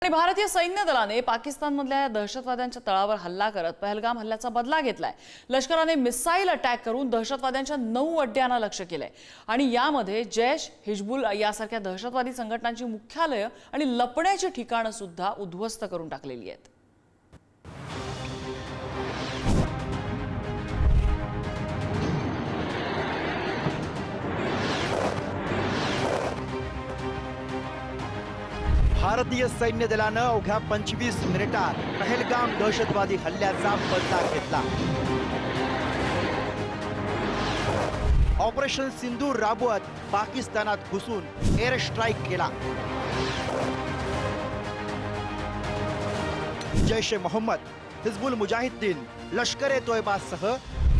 आणि भारतीय सैन्य दलाने पाकिस्तानमधल्या दहशतवाद्यांच्या तळावर हल्ला करत पहलगाम हल्ल्याचा बदला घेतलाय। लष्कराने मिसाईल अटॅक करून दहशतवाद्यांच्या 9 अड्ड्यांना लक्ष्य केलंय आणि यामध्ये जैश, हिजबुल यासारख्या दहशतवादी संघटनांची मुख्यालय आणि लपण्याची ठिकाणं सुद्धा उद्ध्वस्त करून टाकलेली आहेत। भारतीय सैन्य दलानं अवघ्या 25 मिनिटात पहलगाम दहशतवादी हल्ल्याचा बदला घेतला। ऑपरेशन सिंदूर राबवत पाकिस्तानात घुसून एअर स्ट्राईक केला। जैश ए मोहम्मद, हिजबुल मुजाहिद्दीन, लष्कर ए तोयबासह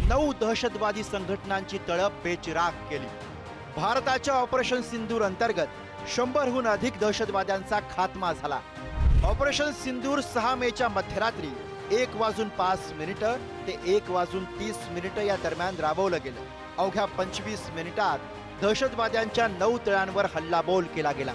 9 दहशतवादी संघटनांची तळं बेचिराख केली। भारताच्या ऑपरेशन सिंदूर अंतर्गत 100हून अधिक दहशतवाद्यांचा खात्मा झाला। ऑपरेशन सिंदूर 6 मेच्या मध्यरात्री 1:05 ते 1:30 या दरम्यान राबवलं गेलं। अवघ्या 25 मिनिटात दहशतवाद्यांच्या 9 तळांवर हल्लाबोल केला गेला।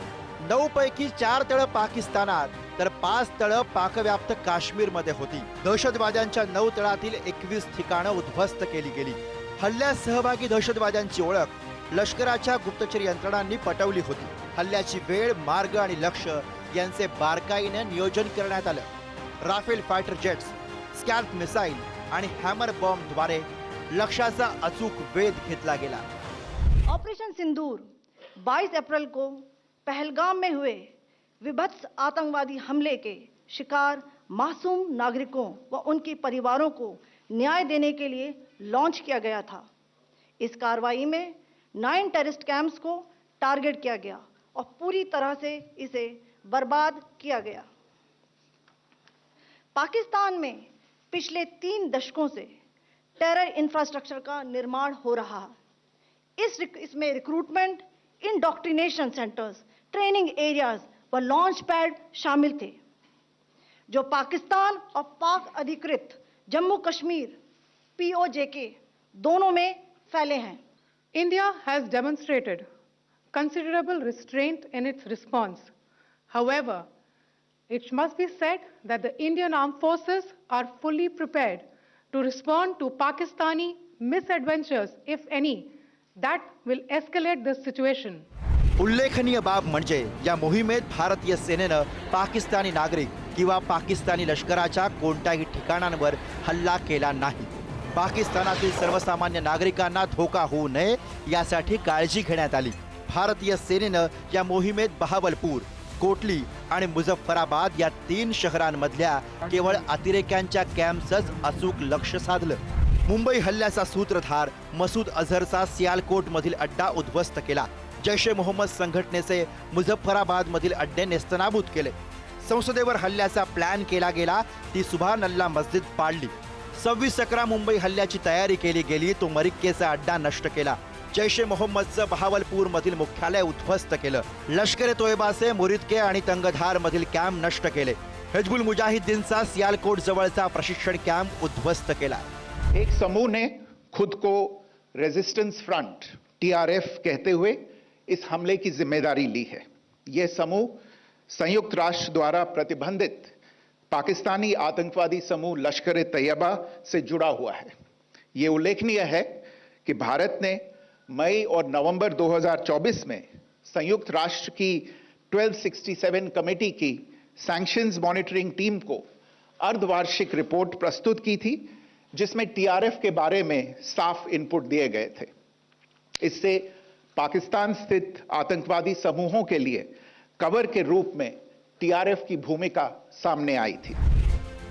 9 पैकी 4 तळं पाकिस्तानात तर 5 तळं पाकव्याप्त काश्मीरमध्ये होती। दहशतवाद्यांच्या 9 तळातील 21 ठिकाणं उद्ध्वस्त केली गेली। हल्ल्यात सहभागी दहशतवाद्यांची ओळख लष्कराच्या गुप्तचर यंत्रणांनी पटवली होती। हल्ल्याची वेळ, मार्ग आणि लक्ष्य यांचे बारकाईने नियोजन करण्यात आलं। राफेल फायटर जेट्स, स्कॅल्प मिसाईल आणि हॅमर बॉम्बद्वारे लक्ष्याचा अचूक वेध घेतला गेला। ऑपरेशन सिंदूर 22 अप्रैल को पहलगाम में हुए विभत्स आतंकवादी हमले के शिकार मासूम नागरिकों व उनके परिवारों को न्याय देने के लिए लॉन्च किया गया था। इस कार्रवाई में 9 टेररिस्ट कैंप्स को टारगेट किया गया और पूरी तरह से इसे बर्बाद किया गया। पाकिस्तान में पिछले 3 दशकों से टेरर इंफ्रास्ट्रक्चर का निर्माण हो रहा है। इसमें recruitment, indoctrination centres, training areas व लॉन्च पैड शामिल थे, जो पाकिस्तान और पाक अधिकृत जम्मू कश्मीर POJK दोनों में फैले हैं। India has demonstrated considerable restraint in its response. However, it must be said that the Indian armed forces are fully prepared to respond to Pakistani misadventures, if any, that will escalate this situation. उल्लेखनीय बाब म्हणजे या मोहिमेत भारतीय सेनेनं पाकिस्तानी नागरिक किंवा पाकिस्तानी लष्कराच्या कोणत्याही ठिकाणांवर हल्ला केला नाही। पाकिस्तानातील सर्वसामान्य नागरिकांना धोका होऊ नये यासाठी काळजी घेण्यात आली। भारतीय सेनेनं या मोहिमेत बहावलपूर, कोटली आणि मुझफ्फराबाद या 3 शहरांमधल्या केवळ अतिरेक्यांच्या कॅम्प्सच अचूक लक्ष साधलं। मुंबई हल्ल्याचा सूत्रधार मसूद अझहरचा सियालकोटमधील अड्डा उद्ध्वस्त केला। जैश ए मोहम्मद संघटनेचे मुझफ्फराबादमधील अड्डे नेस्तनाबूत केले। संसदेवर हल्ल्याचा प्लॅन केला गेला, ती सुभान अल्लाह मस्जिद पाडली। 26/11 मुंबई हल्ल्याची तयारी केली गेली, तो मरिक्केचा अड्डा नष्ट केला। जैश ए मोहम्मदचं बहावलपूरमधील मुख्यालय उद्ध्वस्त केलं। लष्कर ए तोयबाचे मुरिदके आणि तंगधार मधील कॅम्प नष्ट केले। हिजबुल मुजाहिद्दीनचा सियालकोट जवळचा प्रशिक्षण कॅम्प उद्ध्वस्त केला। एक समूह ने खुद को रेजिस्टेंस फ्रंट TRF कहते हुए इस हमले की जिम्मेदारी ली है। यह समूह संयुक्त राष्ट्र द्वारा प्रतिबंधित पाकिस्तानी आतंकवादी समूह लश्कर ए तैयबा से जुड़ा हुआ है। ये उल्लेखनीय है कि भारत ने मई और नवंबर 2024 में संयुक्त राष्ट्र की 1267 कमेटी की सैंक्शंस मॉनिटरिंग टीम को अर्धवार्षिक रिपोर्ट प्रस्तुत की थी, जिसमें TRF के बारे में साफ इनपुट दिए गए थे। इससे पाकिस्तान स्थित आतंकवादी समूहों के लिए कवर के रूप में TRF की भूमिका सामने आई थी।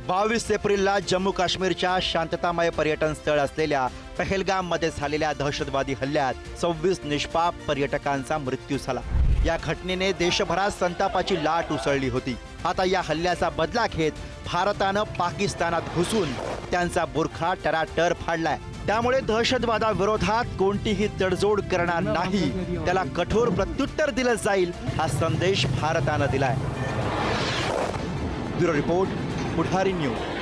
22 एप्रिलला जम्मू काश्मीरच्या शांततामय पर्यटन स्थळ असलेल्या पहलगाम मध्ये झालेल्या दहशतवादी हल्ल्यात 26 निष्पाप पर्यटकांचा मृत्यू झाला। या घटनेने देशभरात संतापाची लाट उसळली होती। आता या हल्ल्याचा बदला घेत भारतानं पाकिस्तानात घुसून त्यांचा बुरखा टराटर फाडलाय। त्यामुळे दहशतवादाविरोधात कोणतीही तडजोड करणार नाही, त्याला कठोर प्रत्युत्तर दिलं जाईल, हा संदेश भारतानं दिलाय। ब्युरो रिपोर्ट, पुढारी न्यूज।